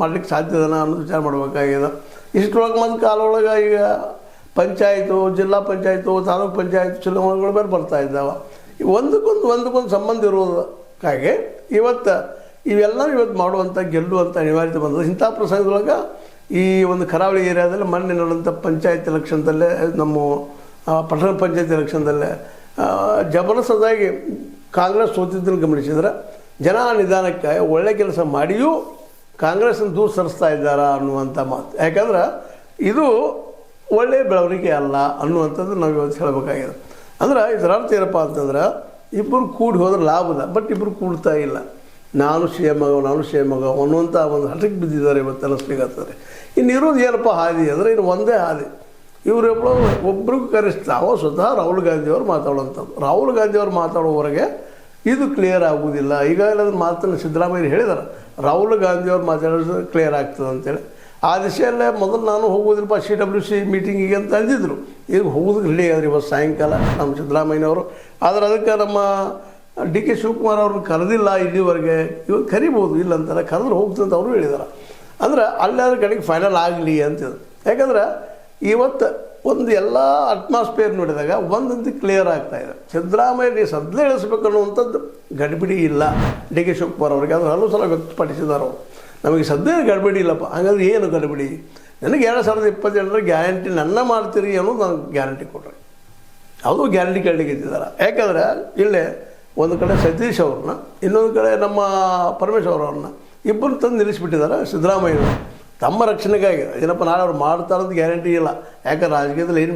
ಮಾಡ್ಲಿಕ್ಕೆ ಸಾಧ್ಯದನ ಅನ್ನೋದು ವಿಚಾರ ಮಾಡಬೇಕಾಗಿದೆ. ಇಷ್ಟರೊಳಗೆ ಮತ್ತು ಕಾಲೊಳಗೆ ಈಗ ಪಂಚಾಯತು, ಜಿಲ್ಲಾ ಪಂಚಾಯತು, ತಾಲೂಕು ಪಂಚಾಯತ್ ಚುನಾವಣೆಗಳು ಬೇರೆ ಬರ್ತಾ ಇದ್ದಾವೆ. ಒಂದಕ್ಕೊಂದು ಸಂಬಂಧ ಇರೋದಕ್ಕಾಗಿ ಇವೆಲ್ಲ ಮಾಡುವಂಥ ಗೆಲ್ಲುವಂಥ ಅನಿವಾರ್ಯತೆ ಬಂದದ್ದು. ಇಂಥ ಪ್ರಸಂಗದೊಳಗೆ ಈ ಒಂದು ಕರಾವಳಿ ಏರಿಯಾದಲ್ಲಿ ಮೊನ್ನೆ ನಡೆದಂಥ ಪಂಚಾಯತ್ ಎಲೆಕ್ಷನ್ದಲ್ಲೇ, ನಮ್ಮ ಪಟ್ಟಣ ಪಂಚಾಯತ್ ಎಲೆಕ್ಷನ್ದಲ್ಲೇ ಜಬರ್ದಸ್ತಾಗಿ ಕಾಂಗ್ರೆಸ್ ಸೋತಿದ್ದನ್ನು ಗಮನಿಸಿದ್ರೆ ಜನ ನಿಧಾನಕ್ಕೆ ಒಳ್ಳೆ ಕೆಲಸ ಮಾಡಿಯೂ ಕಾಂಗ್ರೆಸ್ಸನ್ನು ದೂರ ಸರಿಸ್ತಾ ಇದ್ದಾರಾ ಅನ್ನುವಂಥ ಮಾತು. ಯಾಕಂದ್ರೆ ಇದು ಒಳ್ಳೆಯ ಬೆಳವಣಿಗೆ ಅಲ್ಲ ಅನ್ನುವಂಥದ್ದು ನಾವು ಇವತ್ತು ಹೇಳಬೇಕಾಗಿದೆ. ಅಂದ್ರೆ ಇದರ ಅರ್ಥ ಏನಪ್ಪ ಅಂತಂದ್ರೆ ಇಬ್ಬರು ಕೂಡಿ ಹೋದ್ರೆ ಲಾಭದ, ಬಟ್ ಇಬ್ಬರು ಕೂಡ್ತಾ ಇಲ್ಲ. ನಾನು CM ಅನ್ನುವಂಥ ಒಂದು ಹಠಕ್ಕೆ ಬಿದ್ದಿದ್ದಾರೆ ಇವತ್ತು ಅನ್ನಿಸ್ಲಿಕ್ಕಂತಾರೆ. ಇನ್ನು ಇರೋದು ಏನಪ್ಪ ಹಾದಿ ಅಂದರೆ ಇನ್ನು ಒಂದೇ ಹಾದಿ. ಒಬ್ರಿಗೂ ಕರೆಸ್ತಾ ಸ್ವತಃ ರಾಹುಲ್ ಗಾಂಧಿಯವರು ಮಾತಾಡುವಂಥದ್ದು. ರಾಹುಲ್ ಗಾಂಧಿಯವರು ಮಾತಾಡುವವರೆಗೆ ಇದು ಕ್ಲಿಯರ್ ಆಗುವುದಿಲ್ಲ. ಈಗಾಗಲೇ ಅದನ್ನು ಮಾತನ್ನು ಸಿದ್ದರಾಮಯ್ಯ ಹೇಳಿದ್ದಾರೆ, ರಾಹುಲ್ ಗಾಂಧಿಯವ್ರು ಮಾತಾಡೋದು ಕ್ಲಿಯರ್ ಆಗ್ತದೆ ಅಂತೇಳಿ. ಆ ದಿಶೆಯಲ್ಲೇ ಮೊದಲು ನಾನು ಹೋಗೋದಿಲ್ಲಪ್ಪ CWC ಮೀಟಿಂಗಿಗೆ ಅಂತ ಅಂದಿದ್ರು. ಈಗ ಹೋಗೋದಕ್ಕೆ ರೆಡಿ ಆದ್ರಿ ಇವತ್ತು ಸಾಯಂಕಾಲ ನಮ್ಮ ಸಿದ್ದರಾಮಯ್ಯನವರು. ಆದರೆ ಅದಕ್ಕೆ ನಮ್ಮ DK ಶಿವಕುಮಾರ್ ಅವ್ರನ್ನ ಕರೆದಿಲ್ಲ ಇಲ್ಲಿವರೆಗೆ. ಇವಾಗ ಕರಿಬೋದು, ಇಲ್ಲ ಅಂತಾರೆ, ಕರೆದ್ರೆ ಹೋಗ್ತಂತ ಅವರು ಹೇಳಿದ್ದಾರೆ. ಅಂದ್ರೆ ಅಲ್ಲಾದ್ರ ಕಡೆಗೆ ಫೈನಲ್ ಆಗಲಿ ಅಂತಿದ್ರು. ಯಾಕಂದ್ರೆ ಇವತ್ತು ಒಂದು ಎಲ್ಲ ಅಟ್ಮಾಸ್ಫಿಯರ್ ನೋಡಿದಾಗ ಒಂದಂತೂ ಕ್ಲಿಯರ್ ಆಗ್ತಾಯಿದೆ, ಸಿದ್ದರಾಮಯ್ಯ ಸದ್ದೇ ಇಳಿಸ್ಬೇಕು ಅನ್ನುವಂಥದ್ದು ಗಡಿಬಿಡಿ ಇಲ್ಲ DK ಶಿವಕುಮಾರ್ ಅವ್ರಿಗೆ. ಅದನ್ನು ಹಲವು ಸಲ ವ್ಯಕ್ತಪಡಿಸಿದ್ದಾರೆ ಅವರು. ನಮಗೆ ಸದ್ಯ ಗಡಿಬಿಡಿ ಇಲ್ಲಪ್ಪ. ಹಾಗಾದ್ರೆ ಏನು ಗಡಿಬಿಡಿ? ನನಗೆ 2027 ಗ್ಯಾರಂಟಿ ನನ್ನ ಮಾಡ್ತೀರಿ ಅನ್ನೋದು ನನಗೆ ಗ್ಯಾರಂಟಿ ಕೊಡ್ರಿ. ಯಾವುದೋ ಗ್ಯಾರಂಟಿ ಕೇಳಲಿಕ್ಕೆ ಇದ್ದಿದ್ದಾರೆ. ಯಾಕಂದರೆ ಇಲ್ಲೇ ಒಂದು ಕಡೆ ಸತೀಶ್ ಅವ್ರನ್ನ, ಇನ್ನೊಂದು ಕಡೆ ನಮ್ಮ ಪರಮೇಶ್ವರ್ ಅವ್ರನ್ನ ಇಬ್ಬರು ತಂದು ನಿಲ್ಲಿಸಿಬಿಟ್ಟಿದ್ದಾರೆ ಸಿದ್ದರಾಮಯ್ಯವರು ತಮ್ಮ ರಕ್ಷಣೆಗಾಗಿ. ಏನಪ್ಪ ನಾಳೆ ಅವ್ರು ಮಾಡ್ತಾರಂತ ಗ್ಯಾರಂಟಿ ಇಲ್ಲ. ಯಾಕಂದ್ರೆ ರಾಜಕೀಯದಲ್ಲಿ ಏನು